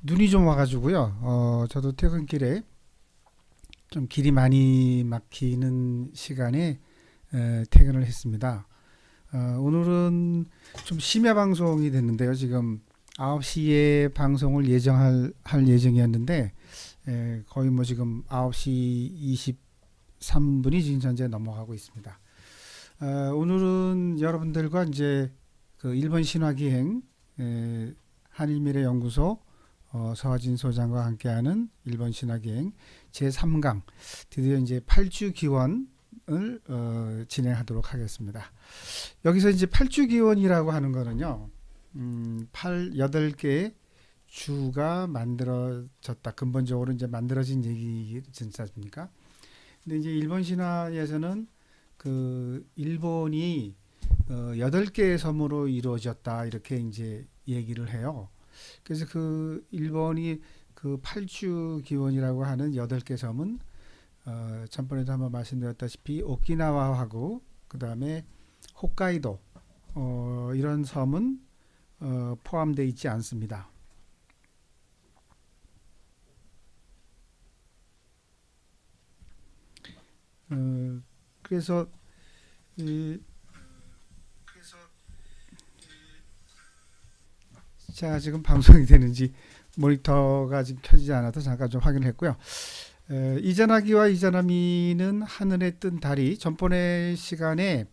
눈이 좀 와가지고요. 저도 퇴근길에 좀 길이 많이 막히는 시간에 퇴근을 했습니다. 오늘은 좀 심야 방송이 됐는데요. 지금 9시에 방송을 할 예정이었는데 거의 뭐 지금 9시 23분이 지금 현재 넘어가고 있습니다. 오늘은 여러분들과 이제 그 일본 신화기행 한일미래연구소 서화진 소장과 함께하는 일본 신화기행 제3강 드디어 이제 8주 기원을 진행하도록 하겠습니다. 여기서 이제 8주 기원이라고 하는 거는요, 8개의 주가 만들어졌다. 근본적으로 이제 만들어진 얘기지 않습니까? 근데 이제 일본 신화에서는 그 일본이 8개의 섬으로 이루어졌다. 이렇게 이제 얘기를 해요. 그래서 그 일본이 그 8주 기원이라고 하는 8개 섬은 전번에도 한번 말씀드렸다시피 오키나와하고 그 다음에 홋카이도 이런 섬은 포함되어 있지 않습니다. 그래서 이, 자 지금 방송이 되는지 모니터가 지금 켜지지 않아서 잠깐 좀 확인했고요. 이자나기와 이자나미는 하늘에 뜬 달이 전번에 시간에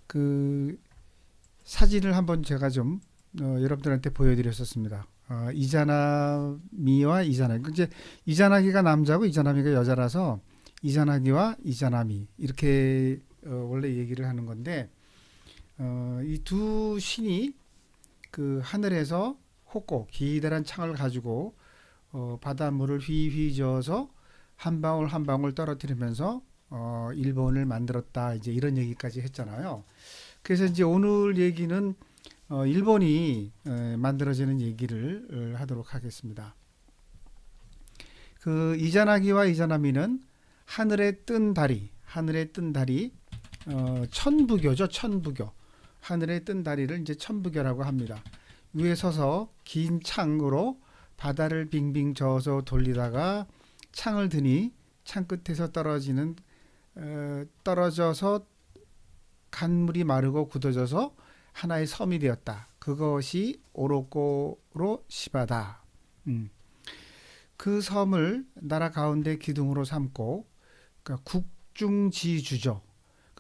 그 사진을 한번 제가 좀 여러분들한테 보여드렸었습니다. 이자나미와 이자나미. 이제 이자나기가 남자고 이자나미가 여자라서 이자나기와 이자나미 이렇게 원래 얘기를 하는 건데 이 두 신이 그 하늘에서 호고 기다란 창을 가지고 바닷물을 휘휘 저어서 한 방울 한 방울 떨어뜨리면서 일본을 만들었다 이제 이런 얘기까지 했잖아요. 그래서 이제 오늘 얘기는 일본이 만들어지는 얘기를 하도록 하겠습니다. 그 이자나기와 이자나미는 하늘에 뜬 달이 천부교죠. 천부교. 하늘에 뜬 다리를 이제 천부교라고 합니다. 위에 서서 긴 창으로 바다를 빙빙 저어서 돌리다가 창을 드니 창 끝에서 떨어져서 간물이 마르고 굳어져서 하나의 섬이 되었다. 그것이 오로코로 시바다. 그 섬을 나라 가운데 기둥으로 삼고 그러니까 국중지주죠.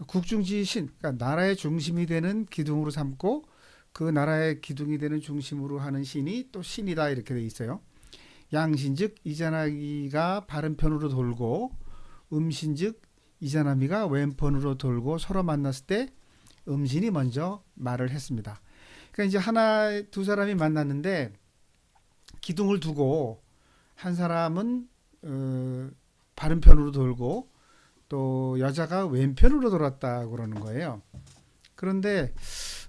국중지신, 그러니까 나라의 중심이 되는 기둥으로 삼고 그 나라의 기둥이 되는 중심으로 하는 신이 또 신이다 이렇게 돼 있어요. 양신즉 이자나기가 바른편으로 돌고 음신즉 이자나미가 왼편으로 돌고 서로 만났을 때 음신이 먼저 말을 했습니다. 그러니까 이제 두 사람이 만났는데 기둥을 두고 한 사람은 바른편으로 돌고 또 여자가 왼편으로 돌았다 그러는 거예요. 그런데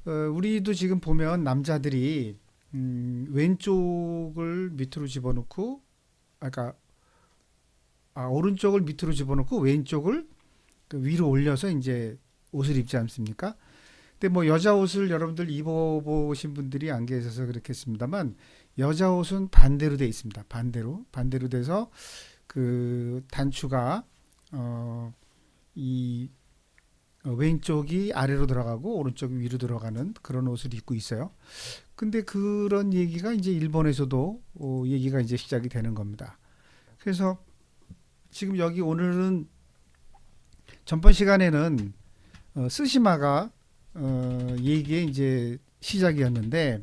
우리도 지금 보면 남자들이 왼쪽을 밑으로 집어넣고 아까 오른쪽을 밑으로 집어넣고 왼쪽을 그 위로 올려서 이제 옷을 입지 않습니까? 근데 뭐 여자 옷을 여러분들 입어보신 분들이 안 계셔서 그렇겠습니다만 여자 옷은 반대로 돼 있습니다. 반대로 돼서 그 단추가 이 왼쪽이 아래로 들어가고 오른쪽이 위로 들어가는 그런 옷을 입고 있어요. 근데 그런 얘기가 이제 일본에서도 얘기가 이제 시작이 되는 겁니다. 그래서 지금 여기 오늘은 전번 시간에는 스시마가 얘기의 이제 시작이었는데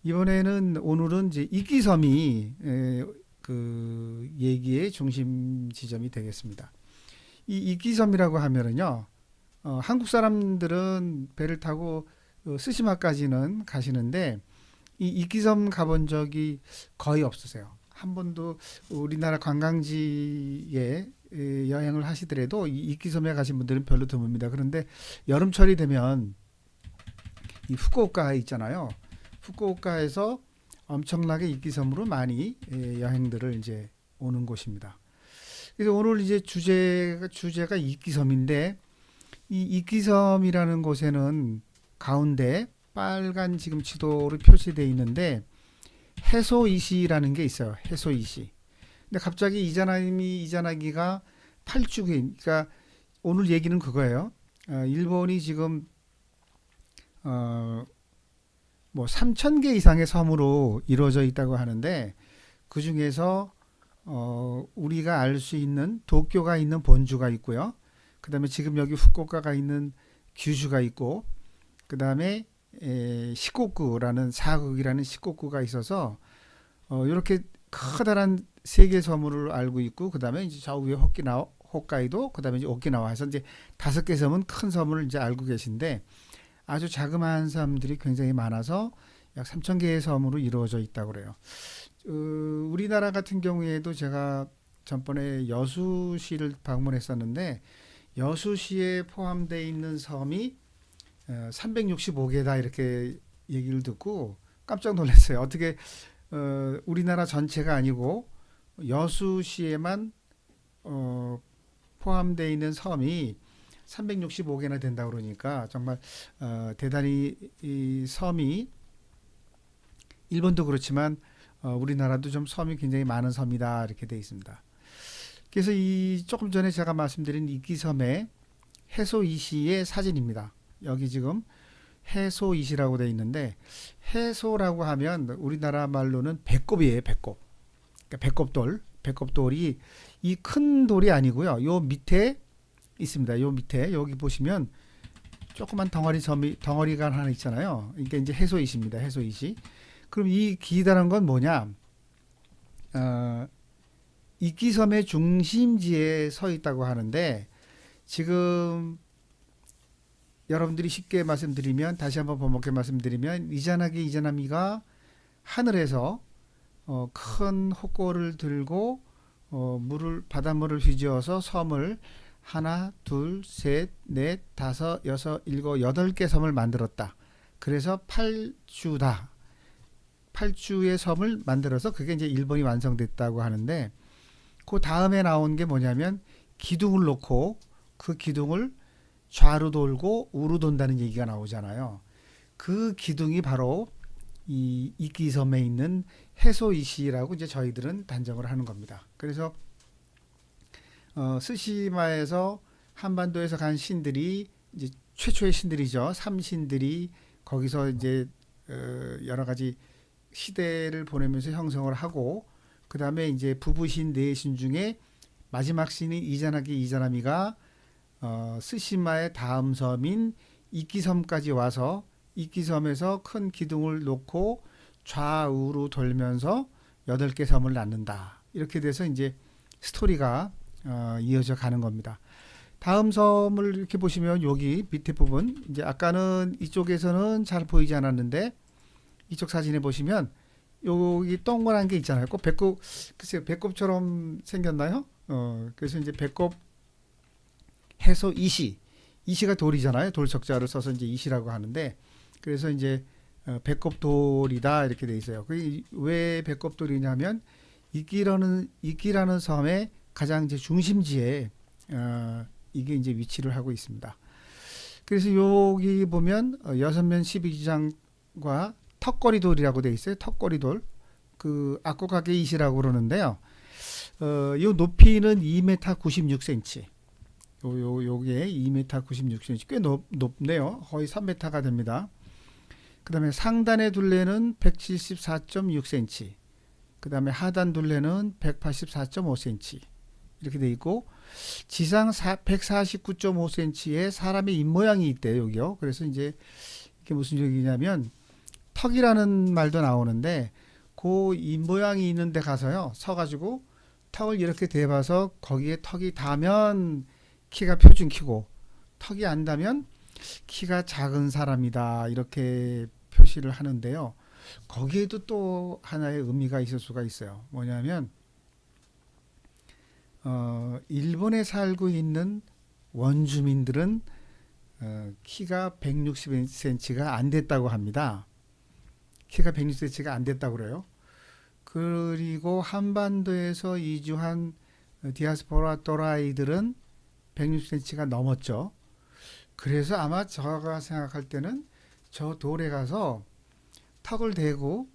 이번에는 오늘은 이제 이끼섬이 그 얘기의 중심 지점이 되겠습니다. 이 이끼섬이라고 하면은요, 한국 사람들은 배를 타고 스시마까지는 가시는데 이 이끼섬 가본 적이 거의 없으세요. 한 번도 우리나라 관광지에 여행을 하시더라도 이 이끼섬에 가신 분들은 별로 드뭅니다. 그런데 여름철이 되면 이 후쿠오카 있잖아요. 후쿠오카에서 엄청나게 이끼섬으로 많이 여행들을 이제 오는 곳입니다. 그래서 오늘 이제 주제가 이끼섬인데 이 이끼섬이라는 곳에는 가운데 빨간 지금 지도로 표시되어 있는데 해소이시라는 게 있어요. 해소이시. 근데 갑자기 이자나기가 8주기, 그러니까 오늘 얘기는 그거예요. 일본이 지금 어, 뭐 3,000개 이상의 섬으로 이루어져 있다고 하는데 그 중에서 우리가 알 수 있는 도쿄가 있는 본주가 있고요. 그다음에 지금 여기 후쿠오카가 있는 규슈가 있고 그다음에 시코쿠라는 사국이라는 시코쿠가 있어서 이렇게 커다란 세 개 섬을 알고 있고 그다음에 이제 저 위에 홋카이도 그다음에 이제 오키나와 해서 이제 5개 섬은 큰 섬을 이제 알고 계신데 아주 자그마한 섬들이 굉장히 많아서 약 3,000개의 섬으로 이루어져 있다고 그래요. 우리나라 같은 경우에도 제가 전번에 여수시를 방문했었는데 여수시에 포함되어 있는 섬이 365개다 이렇게 얘기를 듣고 깜짝 놀랐어요. 어떻게 우리나라 전체가 아니고 여수시에만 포함되어 있는 섬이 365개나 된다 그러니까 정말 대단히 이 섬이 일본도 그렇지만 우리나라도 좀 섬이 굉장히 많은 섬이다 이렇게 되어 있습니다. 그래서 이 조금 전에 제가 말씀드린 이끼섬의 해소이시의 사진입니다. 여기 지금 해소이시라고 되어 있는데 해소라고 하면 우리나라 말로는 배꼽이에요. 배꼽. 그러니까 배꼽돌이 이 큰 돌이 아니고요. 요 밑에 있습니다. 요 밑에 여기 보시면 조그만 덩어리가 하나 있잖아요. 이게 이제 해소이시입니다. 해소이시. 그럼 이 기다란 건 뭐냐? 이끼섬의 중심지에 서 있다고 하는데 지금 여러분들이 쉽게 말씀드리면 다시 한번 번복해 말씀드리면 이자나미가 하늘에서 큰 헛골을 들고 바닷물을 휘저어서 섬을 하나, 둘, 셋, 넷, 다섯, 여섯, 일곱, 8개 섬을 만들었다. 그래서 8주다. 8주의 섬을 만들어서 그게 이제 일본이 완성됐다고 하는데 그 다음에 나온 게 뭐냐면 기둥을 놓고 그 기둥을 좌로 돌고 우로 돈다는 얘기가 나오잖아요. 그 기둥이 바로 이 이끼섬에 있는 해소이시라고 이제 저희들은 단정을 하는 겁니다. 그래서 스시마에서 한반도에서 간 신들이 이제 최초의 신들이죠. 삼신들이 거기서 이제 여러 가지 시대를 보내면서 형성을 하고 그 다음에 이제 부부신 4신 중에 마지막 신인 이자나미가 스시마의 다음 섬인 이끼섬까지 와서 이끼섬에서 큰 기둥을 놓고 좌우로 돌면서 8개 섬을 낳는다. 이렇게 돼서 이제 스토리가 이어져 가는 겁니다. 다음 섬을 이렇게 보시면 여기 밑에 부분 이제 아까는 이쪽에서는 잘 보이지 않았는데 이쪽 사진에 보시면 여기 동그란 게 있잖아요. 꼭 배꼽, 글쎄요, 배꼽처럼 생겼나요? 그래서 이제 배꼽 해서 이시가 돌이잖아요. 돌 적자를 써서 이제 이시라고 하는데 그래서 이제 배꼽돌이다 이렇게 돼 있어요. 왜 배꼽돌이냐면 이끼라는 섬의 가장 이제 중심지에 이게 이제 위치를 하고 있습니다. 그래서 여기 보면 6면 12주장과 턱걸이돌이라고 돼 있어요. 턱걸이돌. 그 아코가게 이시라고 그러는데요. 요 높이는 2m 96cm. 요게 2m 96cm. 꽤 높네요. 거의 3m가 됩니다. 그 다음에 상단의 둘레는 174.6cm. 그 다음에 하단 둘레는 184.5cm. 이렇게 돼 있고 지상 149.5cm의 사람의 입모양이 있대요. 여기요. 그래서 이제 이게 무슨 얘기냐면 턱이라는 말도 나오는데 그 입모양이 있는 데 가서요. 서가지고 턱을 이렇게 대봐서 거기에 턱이 닿으면 키가 표준 키고 턱이 안 닿으면 키가 작은 사람이다. 이렇게 표시를 하는데요. 거기에도 또 하나의 의미가 있을 수가 있어요. 뭐냐면 일본에 살고 있는 원주민들은 키가 160cm가 안 됐다고 합니다. 키가 160cm가 안 됐다고 그래요. 그리고 한반도에서 이주한 디아스포라 또라이들은 160cm가 넘었죠. 그래서 아마 제가 생각할 때는 저 돌에 가서 턱을 대고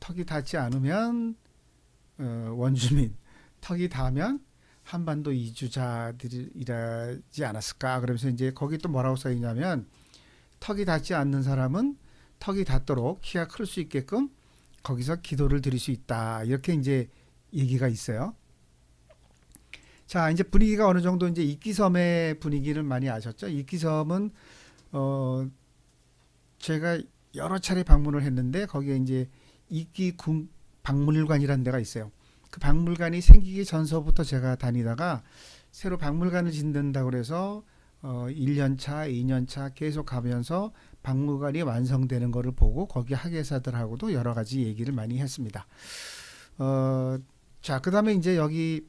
턱이 닿지 않으면 원주민, 턱이 닿으면 한반도 이주자들이라지 않았을까. 그러면서 이제 거기 또 뭐라고 써 있냐면 턱이 닿지 않는 사람은 턱이 닿도록 키가 클 수 있게끔 거기서 기도를 드릴 수 있다. 이렇게 이제 얘기가 있어요. 자, 이제 분위기가 어느 정도 이제 이끼섬의 분위기를 많이 아셨죠? 이끼섬은 제가 여러 차례 방문을 했는데 거기에 이제 이끼 박물관이라는 데가 있어요. 그 박물관이 생기기 전서부터 제가 다니다가 새로 박물관을 짓는다고 그래서 1년 차, 2년 차 계속 가면서 박물관이 완성되는 거를 보고 거기 학예사들하고도 여러 가지 얘기를 많이 했습니다. 자, 그다음에 이제 여기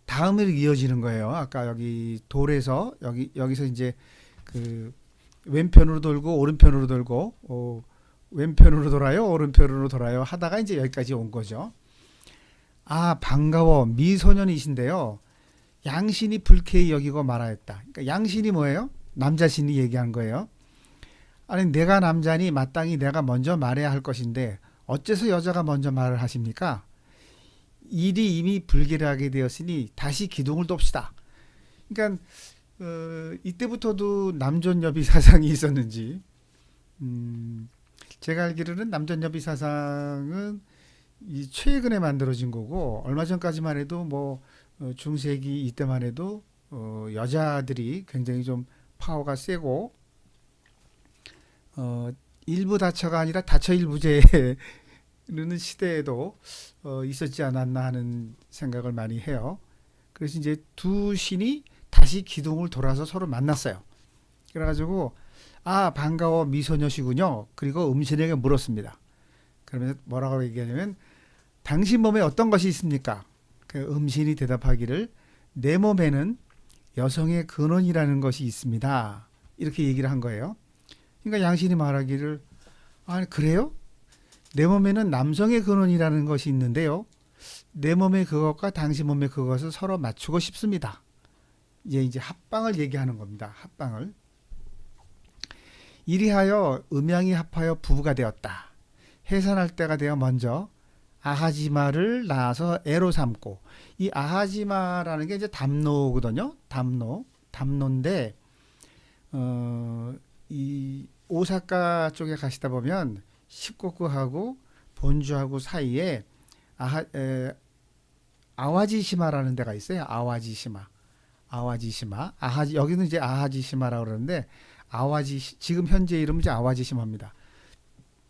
다음으로 이어지는 거예요. 아까 여기 돌에서 여기서 이제 그 왼편으로 돌고 오른편으로 돌고 왼편으로 돌아요, 오른편으로 돌아요 하다가 이제 여기까지 온 거죠. 아, 반가워 미소년이신데요. 양신이 불쾌히 여기고 말하였다. 그러니까 양신이 뭐예요? 남자신이 얘기한 거예요. 아니 내가 남자니 마땅히 내가 먼저 말해야 할 것인데 어째서 여자가 먼저 말을 하십니까? 일이 이미 불길하게 되었으니 다시 기둥을 돕시다. 그러니까 이때부터도 남존여비 사상이 있었는지 제가 알기로는 남존여비 사상은 이 최근에 만들어진 거고 얼마 전까지만 해도 뭐 중세기 이때만 해도 여자들이 굉장히 좀 파워가 세고 일부 다처가 아니라 다처일부제는 시대에도 있었지 않았나 하는 생각을 많이 해요. 그래서 이제 두 신이 다시 기둥을 돌아서 서로 만났어요. 그래가지고 아 반가워 미소녀시군요. 그리고 음신에게 물었습니다. 그러면서 뭐라고 얘기하냐면 당신 몸에 어떤 것이 있습니까? 그 음신이 대답하기를 내 몸에는 여성의 근원이라는 것이 있습니다. 이렇게 얘기를 한 거예요. 그러니까 양신이 말하기를 아 그래요? 내 몸에는 남성의 근원이라는 것이 있는데요. 내 몸의 그것과 당신 몸의 그것을 서로 맞추고 싶습니다. 이제 합방을 얘기하는 겁니다. 합방을. 이리하여 음양이 합하여 부부가 되었다. 해산할 때가 되어 먼저 아하지마를 낳아서 애로 삼고 이 아하지마라는 게 이제 담노거든요. 담노인데 이 오사카 쪽에 가시다 보면 시코쿠하고 본주하고 사이에 아와지시마라는 데가 있어요. 아와지시마. 여기는 이제 아하지시마라고 그러는데 지금 현재 이름은 이제 아와지시마입니다.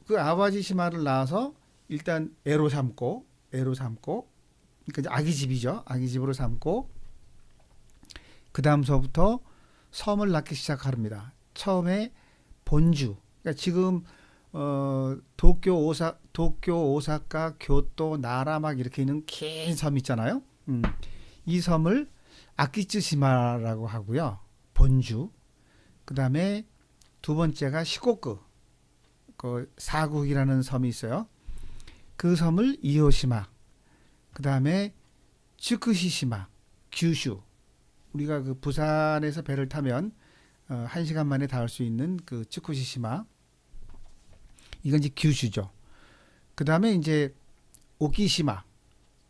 그 아와지시마를 낳아서 일단 애로 삼고 그러니까 이제 아기 집이죠. 아기 집으로 삼고 그 다음서부터 섬을 낳기 시작합니다. 처음에 본주. 그러니까 지금 도쿄, 오사카, 교토, 나라 막 이렇게 있는 긴 섬 있잖아요. 이 섬을 아키츠시마라고 하고요. 본주. 그 다음에 두 번째가 시코쿠. 그 사국이라는 섬이 있어요. 그 섬을 이오시마. 그 다음에 츠쿠시시마. 규슈. 우리가 그 부산에서 배를 타면 1시간 만에 닿을 수 있는 그 츠쿠시시마. 이건 이제 규슈죠. 그 다음에 이제 오키시마.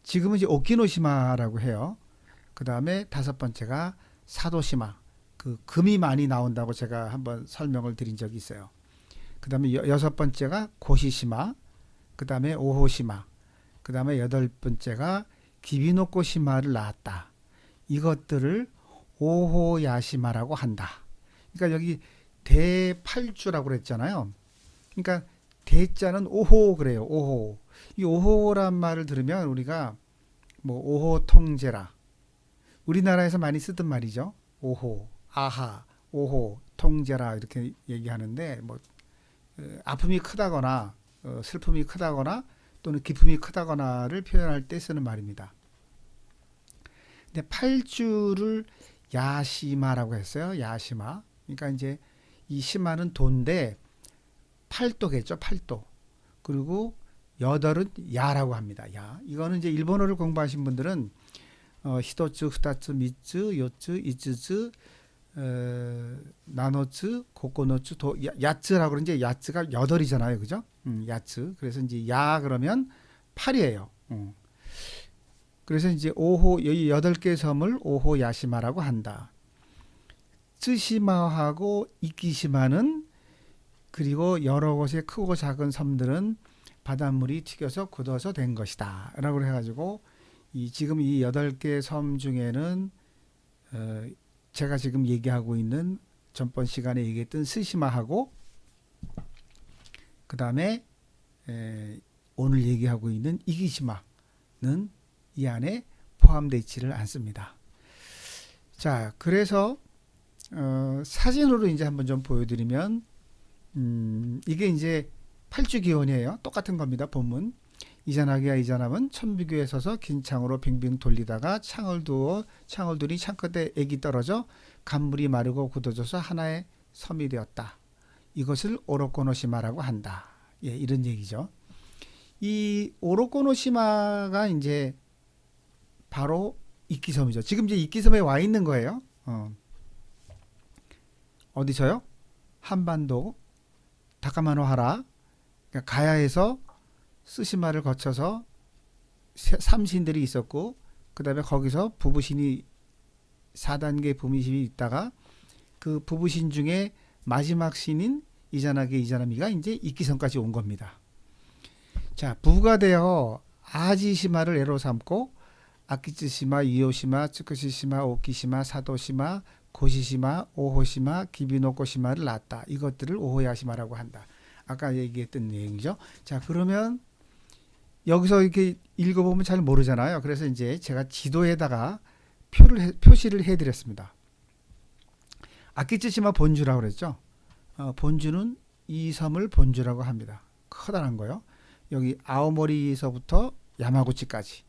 지금은 이제 오키노시마라고 해요. 그 다음에 다섯 번째가 사도시마. 그 금이 많이 나온다고 제가 한번 설명을 드린 적이 있어요. 그 다음에 여섯 번째가 고시시마. 그 다음에 오호시마. 그 다음에 여덟 번째가 기비노코시마를 낳았다. 이것들을 오호야시마라고 한다. 그러니까 여기 대팔주라고 그랬잖아요. 그러니까 대자는 오호 그래요. 오호. 이 오호란 말을 들으면 우리가 뭐 오호 통제라. 우리나라에서 많이 쓰던 말이죠. 오호, 아하, 오호, 통제라 이렇게 얘기하는데 뭐 아픔이 크다거나 슬픔이 크다거나 또는 기쁨이 크다거나를 표현할 때 쓰는 말입니다. 근데 팔주를 야시마라고 했어요. 야시마. 그러니까 이제 이 시마는 도인데 팔도겠죠. 팔도. 그리고 여덟은 야라고 합니다. 야. 이거는 이제 일본어를 공부하신 분들은 히토츠, 후타츠, 미츠, 요츠, 이츠츠, 나노츠, 고코노츠, 야츠라고 그러는데 야츠가 여덟이잖아요. 그죠? 야츠. 그래서 이제 야 그러면 8이에요. 그래서 이제 오호 이 8개 섬을 오호 야시마라고 한다. 쯔시마하고 이키시마는 그리고 여러 곳의 크고 작은 섬들은 바닷물이 튀겨서 굳어서 된 것이다. 라고 해가지고 지금 이 8개 섬 중에는 제가 지금 얘기하고 있는 전번 시간에 얘기했던 스시마하고 그 다음에 오늘 얘기하고 있는 이기시마는 이 안에 포함되어 있지를 않습니다. 자, 그래서 사진으로 이제 한번 좀 보여드리면 이게 이제 8주 기원이에요. 똑같은 겁니다. 본문. 이자나기와 이자남은 천비교에 서서 긴 창으로 빙빙 돌리다가 창을 두니 창끝에 액이 떨어져 간물이 마르고 굳어져서 하나의 섬이 되었다. 이것을 오로코노시마라고 한다. 예, 이런 얘기죠. 이 오로코노시마가 이제 바로 이끼섬이죠. 지금 이제 이끼섬에 와 있는 거예요. 어디서요? 한반도 다카마노하라, 그러니까 가야에서 스시마를 거쳐서 삼신들이 있었고, 그 다음에 거기서 부부신이 4단계 부부신이 있다가 그 부부신 중에 마지막 신인 이자나기 이자나미가 이제 이끼섬까지 온 겁니다. 자, 부가 되어 아지시마를 애로 삼고 아키츠시마, 이오시마, 츠쿠시시마, 오키시마, 사도시마, 고시시마, 오호시마, 기비노코시마를 낳았다. 이것들을 오호야시마라고 한다. 아까 얘기했던 내용이죠. 자, 그러면 여기서 이렇게 읽어보면 잘 모르잖아요. 그래서 이제 제가 지도에다가 표시를 해드렸습니다. 아키츠시마 본주라고 그랬죠. 본주는 이 섬을 본주라고 합니다. 커다란 거요. 여기 아오모리에서부터 야마구치까지.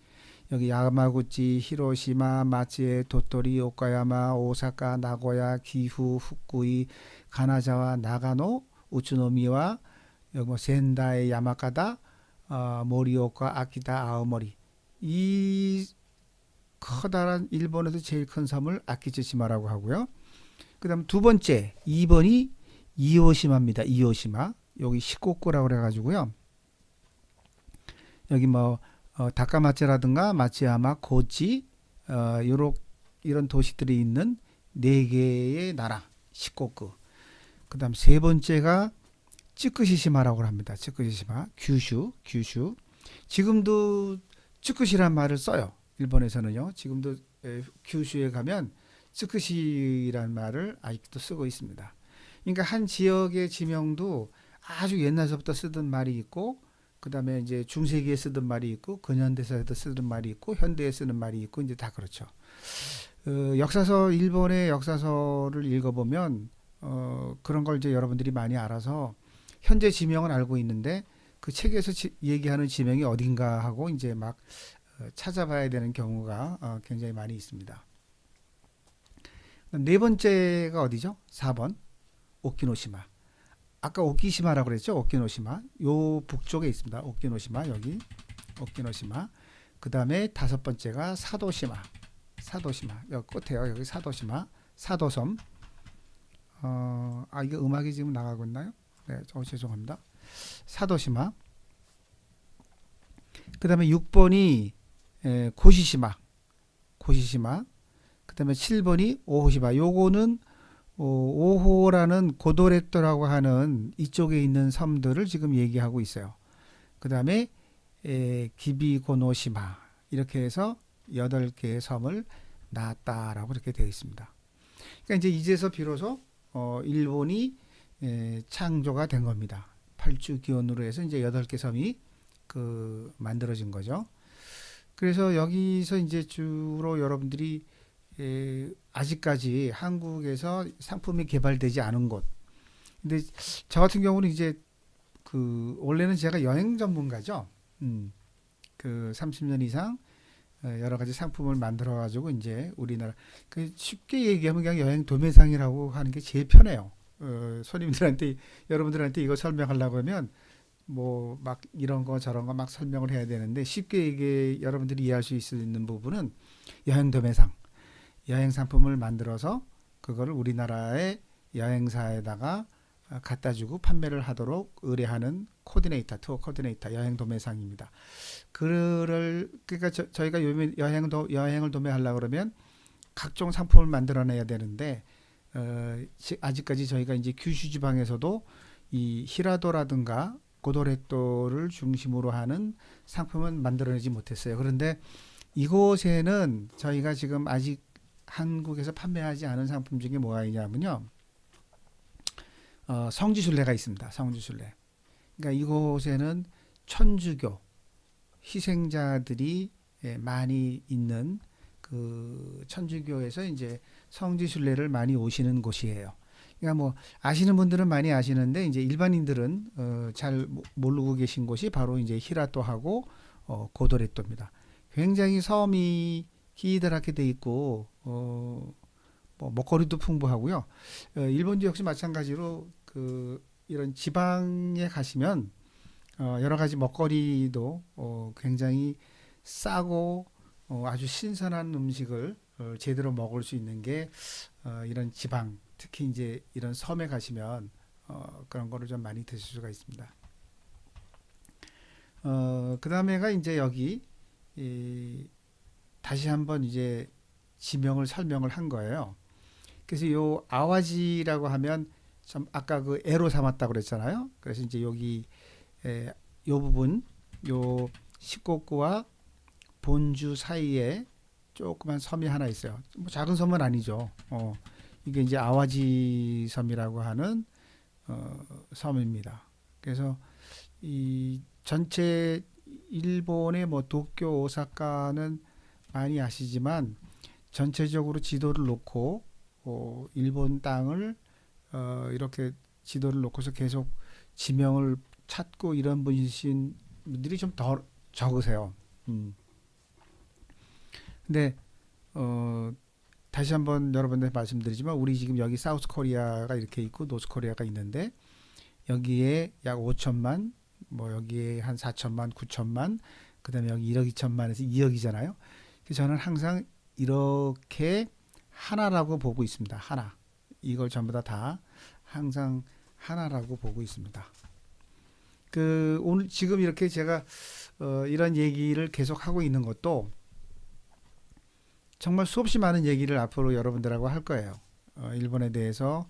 여기 야마구치, 히로시마, 마치에, 도토리, 오카야마, 오사카, 나고야, 기후, 후쿠이, 가나자와, 나가노, 우츠노미와 여기 뭐 센다이, 야마가다, 모리오카, 아키타, 아오모리. 이 커다란 일본에서 제일 큰 섬을 아키츠시마라고 하고요. 그 다음 두 번째, 2번이 이오시마입니다. 이오시마. 여기 시코쿠라고 그래가지고요. 여기 뭐 다카마츠라든가 마츠야마, 고치 이런 도시들이 있는 4개의 나라 시코쿠. 그 다음 세 번째가 츠쿠시시마라고 합니다. 츠쿠시시마, 규슈. 지금도 츠쿠시란 말을 써요. 일본에서는요. 지금도 규슈에 가면 츠쿠시란 말을 아직도 쓰고 있습니다. 그러니까 한 지역의 지명도 아주 옛날서부터 쓰던 말이 있고, 그 다음에 이제 중세기에 쓰던 말이 있고, 근현대사에도 쓰던 말이 있고, 현대에 쓰는 말이 있고, 이제 다 그렇죠. 역사서, 일본의 역사서를 읽어보면, 그런 걸 이제 여러분들이 많이 알아서, 현재 지명은 알고 있는데, 그 책에서 얘기하는 지명이 어딘가 하고, 이제 막 찾아봐야 되는 경우가 굉장히 많이 있습니다. 네 번째가 어디죠? 4번. 오키노시마. 아까 오키시마라고 그랬죠? 오키노시마. 요 북쪽에 있습니다. 오키노시마. 여기. 오키노시마. 그 다음에 5번째가 사도시마. 여기 끝에요. 여기 사도시마. 사도섬. 이거 음악이 지금 나가고 있나요? 네, 죄송합니다. 사도시마. 그 다음에 6번이 고시시마. 그 다음에 7번이 오호시마. 요거는 오호라는 고도레토라고 하는 이쪽에 있는 섬들을 지금 얘기하고 있어요. 그 다음에 기비고노시마. 이렇게 해서 8개의 섬을 낳았다라고 이렇게 되어 있습니다. 그러니까 이제 이제서 비로소 일본이 창조가 된 겁니다. 8주 기원으로 해서 이제 8개 섬이 만들어진 거죠. 그래서 여기서 이제 주로 여러분들이 아직까지 한국에서 상품이 개발되지 않은 곳. 근데 저 같은 경우는 이제 원래는 제가 여행 전문가죠. 30년 이상 여러 가지 상품을 만들어 가지고 이제 우리나라 쉽게 얘기하면 그냥 여행 도매상이라고 하는 게 제일 편해요. 손님들한테 여러분들한테 이거 설명하려고 하면 뭐 막 이런 거 저런 거 막 설명을 해야 되는데 쉽게 여러분들이 이해할 수 있는 부분은 여행 도매상. 여행 상품을 만들어서 그거를 우리나라의 여행사에다가 갖다 주고 판매를 하도록 의뢰하는 코디네이터, 투어 코디네이터, 여행 도매상입니다. 그러니까 저희가 여행을 도매하려고 그러면 각종 상품을 만들어내야 되는데 아직까지 저희가 이제 규슈 지방에서도 이 히라도라든가 고도레토를 중심으로 하는 상품은 만들어내지 못했어요. 그런데 이곳에는 저희가 지금 아직 한국에서 판매하지 않은 상품 중에 뭐가 있냐면요. 성지순례가 있습니다. 성지순례. 그러니까 이곳에는 천주교 희생자들이 많이 있는 그 천주교에서 이제 성지순례를 많이 오시는 곳이에요. 그러니까 뭐 아시는 분들은 많이 아시는데 이제 일반인들은 잘 모르고 계신 곳이 바로 이제 히라토하고 고도레토입니다. 굉장히 섬이 기이하게 돼 있고 뭐 먹거리도 풍부하고요. 일본도 역시 마찬가지로 그 이런 지방에 가시면 여러 가지 먹거리도 굉장히 싸고 아주 신선한 음식을 제대로 먹을 수 있는 게 이런 지방, 특히 이제 이런 섬에 가시면 그런 거를 좀 많이 드실 수가 있습니다. 그 다음에가 이제 여기 다시 한번 이제 지명을 설명을 한 거예요. 그래서 요 아와지라고 하면 좀 아까 그 애로 삼았다고 그랬잖아요. 그래서 이제 여기 요 부분 요 시코쿠와 본주 사이에 조그만 섬이 하나 있어요. 뭐 작은 섬은 아니죠. 이게 이제 아와지 섬이라고 하는 섬입니다. 그래서 이 전체 일본의 뭐 도쿄, 오사카는 많이 아시지만 전체적으로 지도를 놓고 일본 땅을 이렇게 지도를 놓고서 계속 지명을 찾고 이런 분들이 좀 더 적으세요. 근데 다시 한번 여러분들 말씀드리지만 우리 지금 여기 사우스 코리아가 이렇게 있고 노스 코리아가 있는데 여기에 약 5천만, 뭐 여기에 한 4천만, 9천만, 그다음에 여기 1억 2천만에서 2억이잖아요. 그래서 저는 항상 이렇게 하나라고 보고 있습니다. 하나. 이걸 전부 다 항상 하나라고 보고 있습니다. 그 오늘 지금 이렇게 제가 이런 얘기를 계속 하고 있는 것도 정말 수없이 많은 얘기를 앞으로 여러분들하고 할 거예요. 일본에 대해서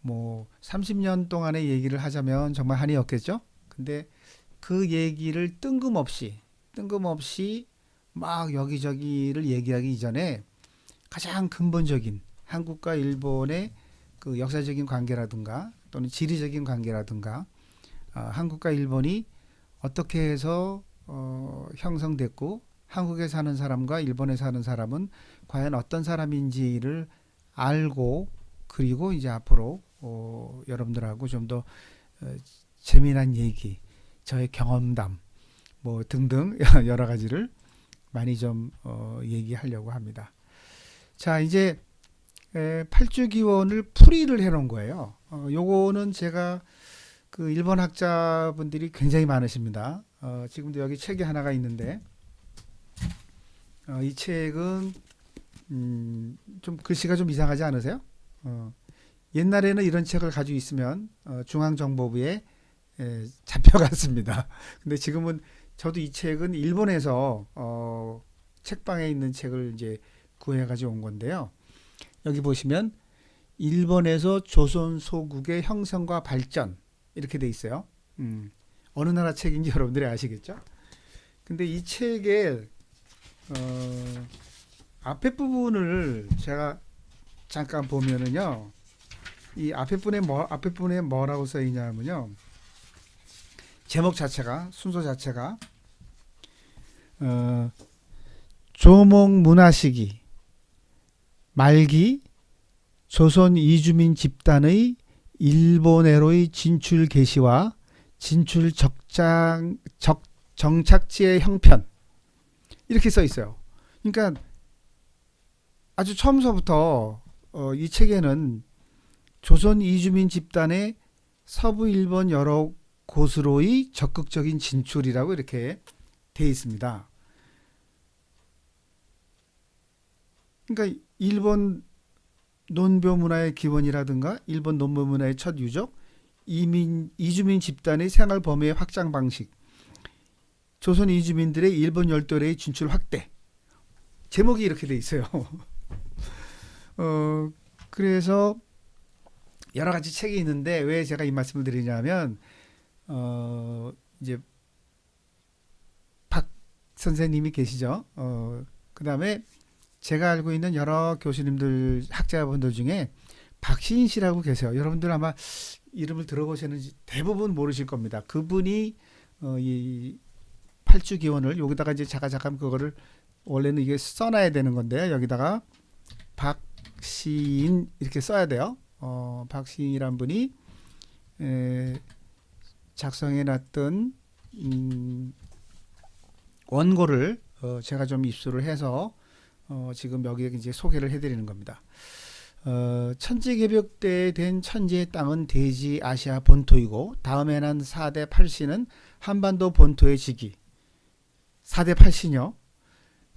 뭐 30년 동안의 얘기를 하자면 정말 한이 없겠죠? 근데 그 얘기를 뜬금없이 막 여기저기를 얘기하기 이전에 가장 근본적인 한국과 일본의 그 역사적인 관계라든가 또는 지리적인 관계라든가 한국과 일본이 어떻게 해서 형성됐고 한국에 사는 사람과 일본에 사는 사람은 과연 어떤 사람인지를 알고 그리고 이제 앞으로 여러분들하고 좀 더 재미난 얘기, 저의 경험담 뭐 등등 여러 가지를 많이 좀 얘기하려고 합니다. 자, 이제 8주 기원을 풀이를 해 놓은 거예요. 요거는 제가 그 일본 학자분들이 굉장히 많으십니다. 지금도 여기 책이 하나가 있는데 이 책은 좀 글씨가 좀 이상하지 않으세요? 옛날에는 이런 책을 가지고 있으면 중앙정보부에 잡혀갔습니다. 근데 지금은 저도 이 책은 일본에서 책방에 있는 책을 이제 구해가지고 온 건데요. 여기 보시면 일본에서 조선 소국의 형성과 발전 이렇게 돼 있어요. 어느 나라 책인지 여러분들이 아시겠죠? 근데 이 책의 앞에 부분을 제가 잠깐 보면은요, 이 앞에 부분에 뭐라고 써 있냐면요, 제목 자체가 순서 자체가 조목 문화시기 말기 조선 이주민 집단의 일본해로의 진출 개시와 진출 정착지의 형편 이렇게 써 있어요. 그러니까 아주 처음서부터 이 책에는 조선 이주민 집단의 서부 일본 여러 곳으로의 적극적인 진출이라고 이렇게 돼 있습니다. 그러니까 일본 논교 문화의 기원이라든가 일본 논문 문화의 첫 유적, 이주민 집단의 생활 범위의 확장 방식, 조선 이주민들의 일본 열도의 진출 확대. 제목이 이렇게 돼 있어요. 그래서 여러 가지 책이 있는데 왜 제가 이 말씀을 드리냐면 이제 박 선생님이 계시죠. 그다음에 제가 알고 있는 여러 교수님들, 학자분들 중에 박시인 씨라고 계세요. 여러분들 아마 이름을 들어보셨는지 대부분 모르실 겁니다. 그분이 이 팔주 기원을 여기다가 이제 잠깐 그거를 원래는 이게 써놔야 되는 건데 여기다가 박시인 이렇게 써야 돼요. 박시인이란 분이 작성해 놨던 원고를 제가 좀 입수를 해서 지금 여기에 이제 소개를 해드리는 겁니다. 천지개벽 때 된 천지의 땅은 대지 아시아 본토이고 다음에 난 4대 8신은 한반도 본토의 지기. 4대 8신이요.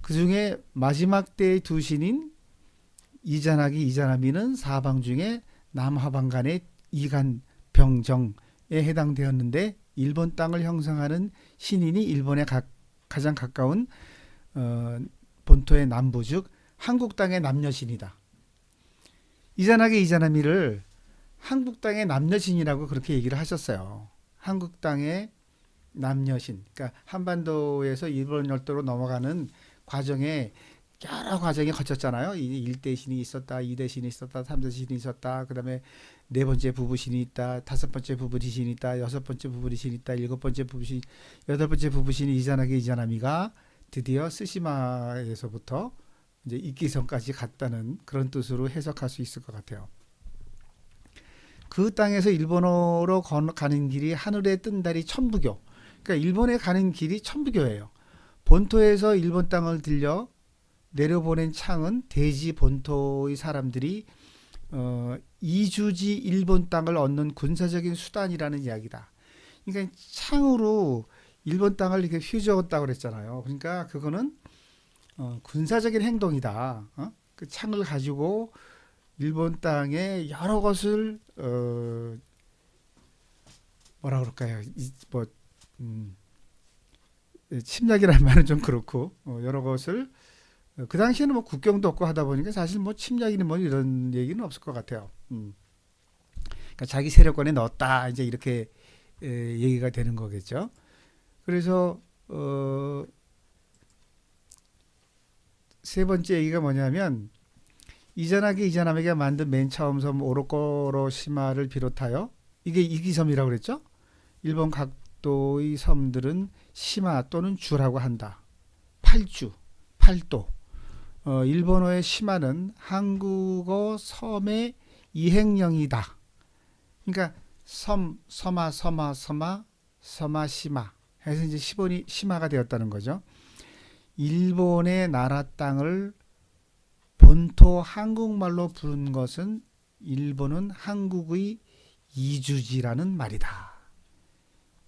그 중에 마지막 때의 두 신인 이자나기, 이자나미는 사방 중에 남하방간의 이간병정에 해당되었는데 일본 땅을 형성하는 신인이 일본에 가장 가까운 본토의 남부 즉 한국 땅의 남여신이다. 이자나기, 이자나미를 한국 땅의 남여신이라고 그렇게 얘기를 하셨어요. 한국 땅의 남여신. 그러니까 한반도에서 일본 열도로 넘어가는 과정에 여러 과정이 거쳤잖아요. 1대 신이 있었다, 2대 신이 있었다, 3대 신이 있었다, 그 다음에 네 번째 부부신이 있다, 다섯 번째 부부신이 있다, 여섯 번째 부부신이 있다, 일곱 번째 부부신, 여덟 번째 부부신이 이자나기, 이자나미가 드디어 스시마에서부터 이제 이끼성까지 갔다는 그런 뜻으로 해석할 수 있을 것 같아요. 그 땅에서 일본으로 가는 길이 하늘에 뜬 달이 천부교. 그러니까 일본에 가는 길이 천부교예요. 본토에서 일본 땅을 들려 내려보낸 창은 대지 본토의 사람들이 이주지 일본 땅을 얻는 군사적인 수단이라는 이야기다. 그러니까 창으로 일본 땅을 이렇게 휘저었다고 그랬잖아요. 그러니까 그거는 군사적인 행동이다. 그 창을 가지고 일본 땅에 여러 것을 뭐라 그럴까요? 침략이라는 말은 좀 그렇고 여러 것을 그 당시에는 뭐 국경도 없고 하다 보니까 사실 뭐 침략이니 뭐 이런 얘기는 없을 것 같아요. 그러니까 자기 세력권에 넣었다 이제 이렇게 얘기가 되는 거겠죠. 그래서 세 번째 얘기가 뭐냐면 이자나기, 이자나미가 만든 맨 처음 섬 오로코로시마를 비롯하여 이게 이기섬이라고 그랬죠. 일본 각도의 섬들은 시마 또는 주라고 한다. 팔주, 팔도. 일본어의 시마는 한국어 섬의 이행령이다. 그러니까 섬아, 시마 해서 이제 시마가 되었다는 거죠. 일본의 나라 땅을 본토 한국말로 부른 것은 일본은 한국의 이주지라는 말이다.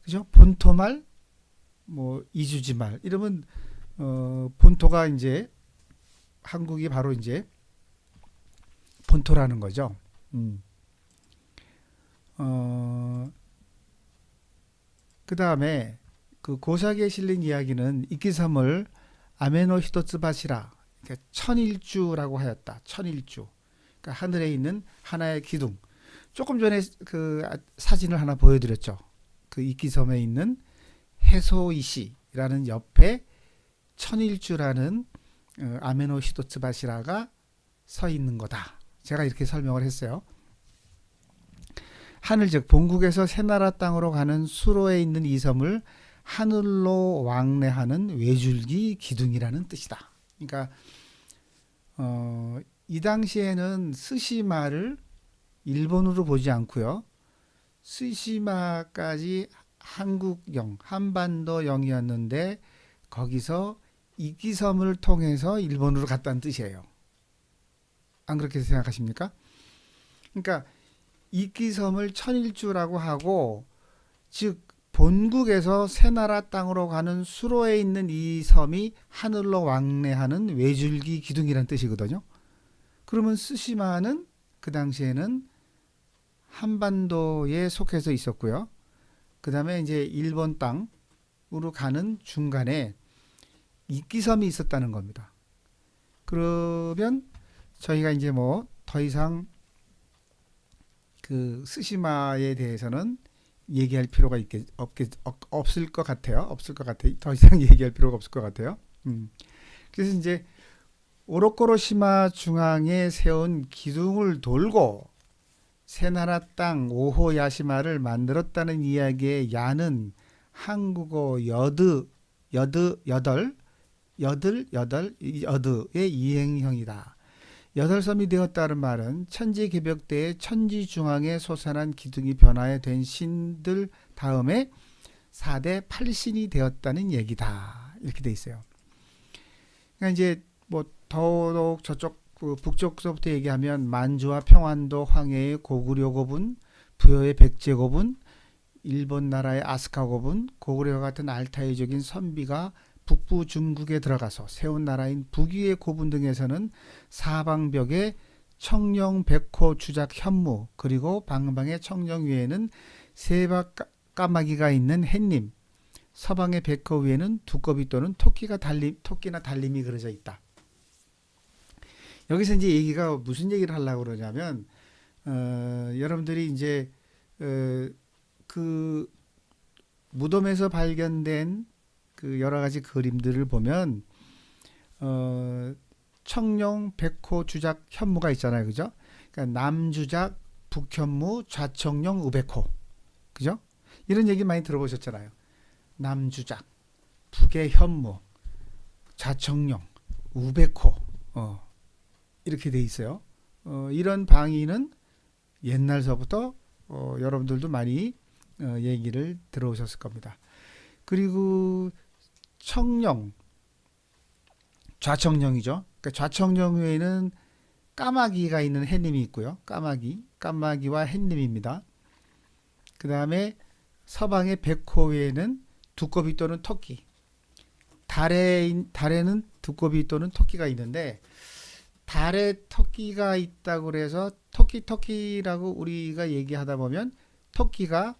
그죠? 본토말, 뭐 이주지말 이러면 본토가 이제 한국이 바로 이제 본토라는 거죠. 그 다음에 그 고사기에 실린 이야기는 이끼섬을 아메노 히토츠바시라 그러니까 천일주라고 하였다. 천일주. 그러니까 하늘에 있는 하나의 기둥. 조금 전에 그 사진을 하나 보여드렸죠. 그 이끼섬에 있는 해소이시라는 옆에 천일주라는 아메노 히토츠바시라가 서 있는 거다. 제가 이렇게 설명을 했어요. 하늘 즉 본국에서 새나라 땅으로 가는 수로에 있는 이 섬을 하늘로 왕래하는 외줄기 기둥이라는 뜻이다. 그러니까 이 당시에는 스시마를 일본으로 보지 않고요. 스시마까지 한국령, 한반도령이었는데 거기서 이끼섬을 통해서 일본으로 갔다는 뜻이에요. 안 그렇게 생각하십니까? 그러니까 이끼섬을 천일주라고 하고 즉 본국에서 새나라 땅으로 가는 수로에 있는 이 섬이 하늘로 왕래하는 외줄기 기둥이라는 뜻이거든요. 그러면 스시마는 그 당시에는 한반도에 속해서 있었고요. 그 다음에 이제 일본 땅으로 가는 중간에 이끼섬이 있었다는 겁니다. 그러면 저희가 이제 뭐 더 이상 그 스시마에 대해서는 얘기할 필요가 없을 것 같아요. 없을 것 같아요. 더 이상 얘기할 필요가 없을 것 같아요. 그래서 이제 오로코로시마 중앙에 세운 기둥을 돌고 새나라 땅 오호야시마를 만들었다는 이야기의 야는 한국어 여드의 이행형이다. 여덟 섬이 되었다는 말은 천지개벽 때에 천지중앙에 솟아난 기둥이 변화된 신들 다음에 4대 8신이 되었다는 얘기다. 이렇게 돼 있어요. 그러니까 이제 뭐 더더욱 저쪽 그 북쪽서부터 얘기하면 만주와 평안도 황해의 고구려 고분, 부여의 백제 고분, 일본 나라의 아스카 고분, 고구려와 같은 알타이적인 선비가 북부 중국에 들어가서 세운 나라인 북위의 고분 등에서는 사방벽에 청령 백호 주작 현무, 그리고 방방의 청령 위에는 세박 까마귀가 있는 햇님, 서방의 백호 위에는 두꺼비 또는 토끼나 달림이 그려져 있다. 여기서 이제 얘기가 무슨 얘기를 하려고 그러냐면 여러분들이 이제 그 무덤에서 발견된 그 여러 가지 그림들을 보면 청룡, 백호, 주작, 현무가 있잖아요, 그죠? 그러니까 남주작, 북현무, 좌청룡, 우백호, 그죠? 이런 얘기 많이 들어보셨잖아요. 남주작, 북의 현무, 좌청룡, 우백호, 이렇게 돼 있어요. 이런 방위는 옛날서부터 여러분들도 많이 얘기를 들어오셨을 겁니다. 그리고 청령, 좌청령이죠. 그러니까 좌청령 외에는 까마귀가 있는 햇님이 있고요. 까마귀와 햇님입니다. 그 다음에 서방의 백호 외에는 두꺼비 또는 토끼. 달에는 두꺼비 또는 토끼가 있는데 달에 토끼가 있다고 그래서 토끼라고 우리가 얘기하다 보면 토끼가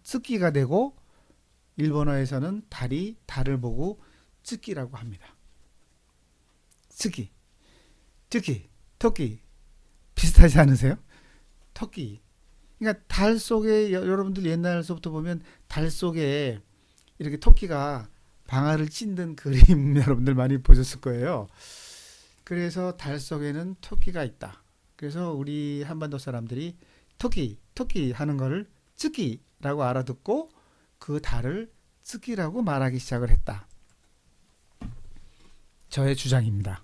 츠끼가 되고 일본어에서는 달을 보고 츠끼라고 합니다. 츠끼, 토끼 비슷하지 않으세요? 토끼. 그러니까 달 속에 여러분들 옛날서부터 보면 달 속에 이렇게 토끼가 방아를 찢는 그림 여러분들 많이 보셨을 거예요. 그래서 달 속에는 토끼가 있다. 그래서 우리 한반도 사람들이 토끼 하는 거를 츠끼라고 알아듣고 그 달을 츠끼라고 말하기 시작을 했다. 저의 주장입니다.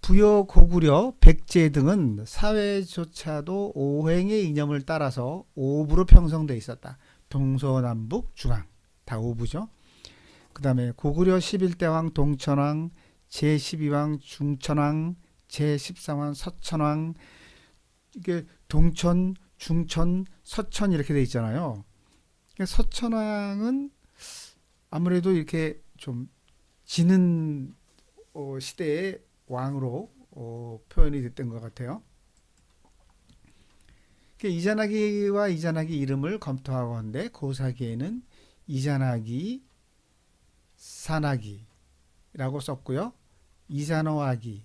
부여, 고구려, 백제 등은 사회조차도 오행의 이념을 따라서 오부로 형성되어 있었다. 동서남북 중앙 다 오부죠. 그 다음에 고구려 11대왕 동천왕, 제12왕 중천왕, 제13왕 서천왕, 이게 동천, 중천, 서천 이렇게 돼 있잖아요. 서천왕은 아무래도 이렇게 좀 지는 시대의 왕으로 표현이 됐던 것 같아요. 이잔하기와 이잔하기 이름을 검토하건대 고사기에는 이잔하기, 산하기라고 썼고요. 이산호아기,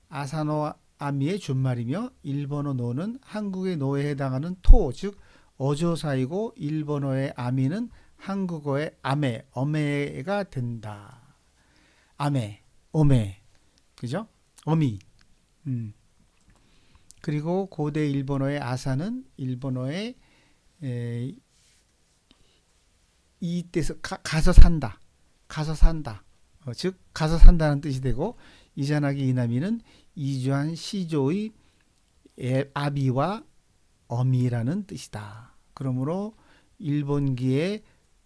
아사노아미의 준말이며 일본어 노는 한국의 노에 해당하는 토, 즉 어조사이고 일본어의 아미는 한국어의 아메, 어메가 된다. 아메, 오메, 그죠? 어미. 그리고 고대 일본어의 아사는 일본어의 이 뜻에서 가서 산다. 즉 가서 산다는 뜻이 되고 이잔하기 이나미는 이주한 시조의 아비와 어미라는 뜻이다. 그러므로 일본기에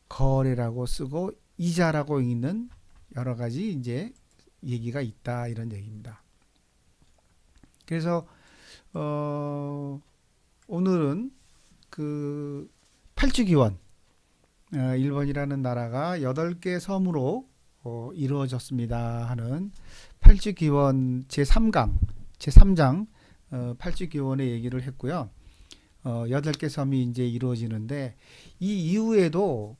거래라고 쓰고 이자라고 읽는 여러 가지 이제 얘기가 있다 이런 얘기입니다. 그래서 오늘은 그 팔주기원 일본이라는 나라가 8개 섬으로 이루어졌습니다 하는 팔주기원 제3장 8주기원의 얘기를 했고요. 8개 섬이 이제 이루어지는데 이 이후에도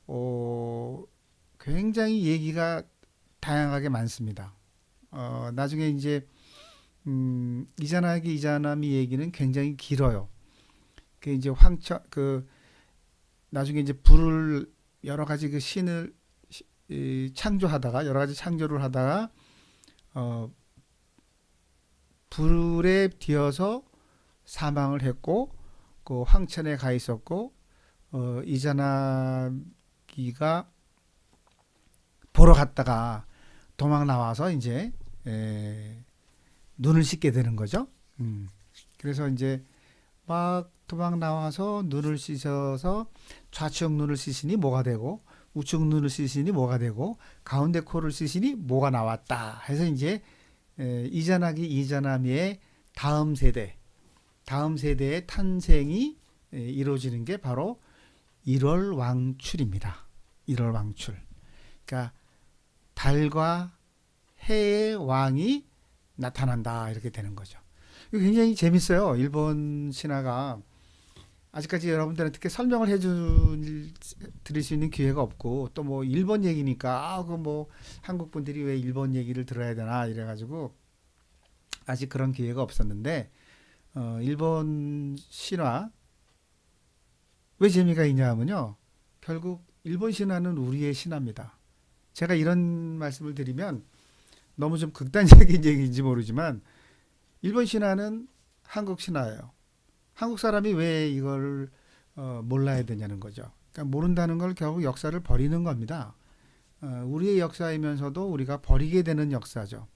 굉장히 얘기가 다양하게 많습니다. 나중에 이제 이자나기 이자나미 얘기는 굉장히 길어요. 그 이제 나중에 이제 불을 여러 가지 그 신을 창조하다가 여러 가지 창조를 하다가 불에 뒤어서 사망을 했고 그 황천에 가 있었고 이자나기가 보러 갔다가 도망 나와서 이제 눈을 씻게 되는 거죠. 그래서 이제 막 도망 나와서 눈을 씻어서 좌측 눈을 씻으니 뭐가 되고 우측 눈을 씻으니 뭐가 되고 가운데 코를 씻으니 뭐가 나왔다 해서 이제 이자나기 이자나미의 다음 세대의 탄생이 이루어지는 게 바로 1월 왕출입니다. 1월 왕출. 그러니까 달과 해의 왕이 나타난다 이렇게 되는 거죠. 이거 굉장히 재밌어요. 일본 신화가 아직까지 여러분들한테 설명을 드릴 수 있는 기회가 없고 또 뭐 일본 얘기니까 그 뭐 한국 분들이 왜 일본 얘기를 들어야 되나 이래가지고 아직 그런 기회가 없었는데 일본 신화 왜 재미가 있냐 하면요. 결국 일본 신화는 우리의 신화입니다. 제가 이런 말씀을 드리면 너무 좀 극단적인 얘기인지 모르지만 일본 신화는 한국 신화예요. 한국 사람이 왜 이걸 몰라야 되냐는 거죠. 그러니까 모른다는 걸 결국 역사를 버리는 겁니다. 우리의 역사이면서도 우리가 버리게 되는 역사죠.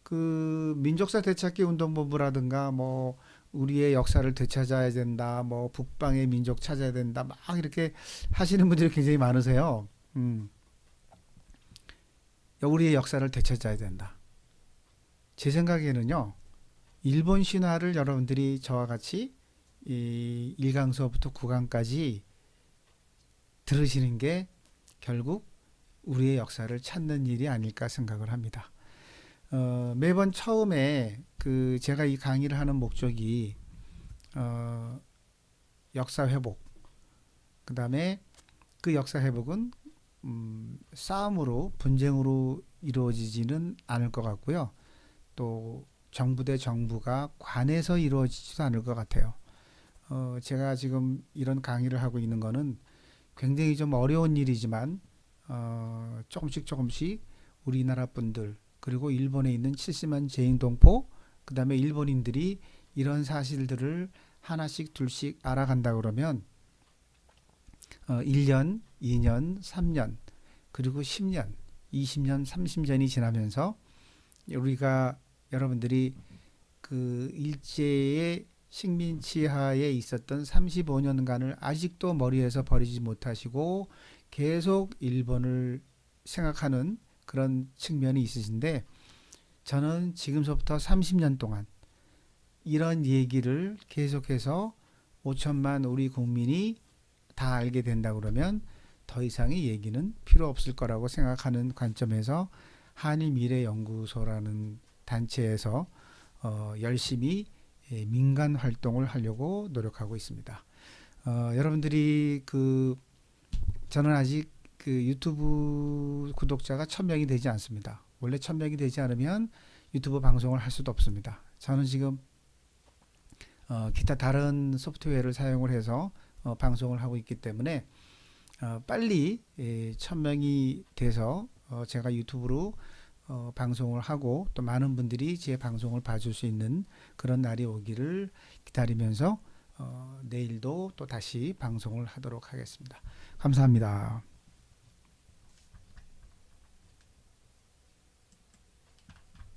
그 민족사 되찾기 운동본부라든가 뭐 우리의 역사를 되찾아야 된다, 뭐 북방의 민족 찾아야 된다, 막 이렇게 하시는 분들이 굉장히 많으세요. 우리의 역사를 되찾아야 된다. 제 생각에는요, 일본 신화를 여러분들이 저와 같이 이 1강서부터 9강까지 들으시는 게 결국 우리의 역사를 찾는 일이 아닐까 생각을 합니다. 매번 처음에 제가 이 강의를 하는 목적이 역사 회복, 그 다음에 그 역사 회복은 싸움으로 분쟁으로 이루어지지는 않을 것 같고요. 또 정부 대 정부가 관해서 이루어지지도 않을 것 같아요. 제가 지금 이런 강의를 하고 있는 거는 굉장히 좀 어려운 일이지만 조금씩 우리나라 분들 그리고 일본에 있는 70만 제인동포 그 다음에 일본인들이 이런 사실들을 하나씩 둘씩 알아간다 그러면 1년, 2년, 3년 그리고 10년, 20년, 30년이 지나면서 우리가 여러분들이 그 일제의 식민지하에 있었던 35년간을 아직도 머리에서 버리지 못하시고 계속 일본을 생각하는 그런 측면이 있으신데 저는 지금서부터 30년 동안 이런 얘기를 계속해서 5천만 우리 국민이 다 알게 된다 그러면 더 이상의 얘기는 필요 없을 거라고 생각하는 관점에서 한일미래연구소라는 단체에서 열심히 민간 활동을 하려고 노력하고 있습니다. 여러분들이 저는 아직 유튜브 구독자가 1000명이 되지 않습니다. 원래 1000명이 되지 않으면 유튜브 방송을 할 수도 없습니다. 저는 지금 기타 다른 소프트웨어를 사용을 해서 방송을 하고 있기 때문에 빨리 1000명이 돼서 제가 유튜브로 방송을 하고 또 많은 분들이 제 방송을 봐줄 수 있는 그런 날이 오기를 기다리면서 내일도 또 다시 방송을 하도록 하겠습니다. 감사합니다.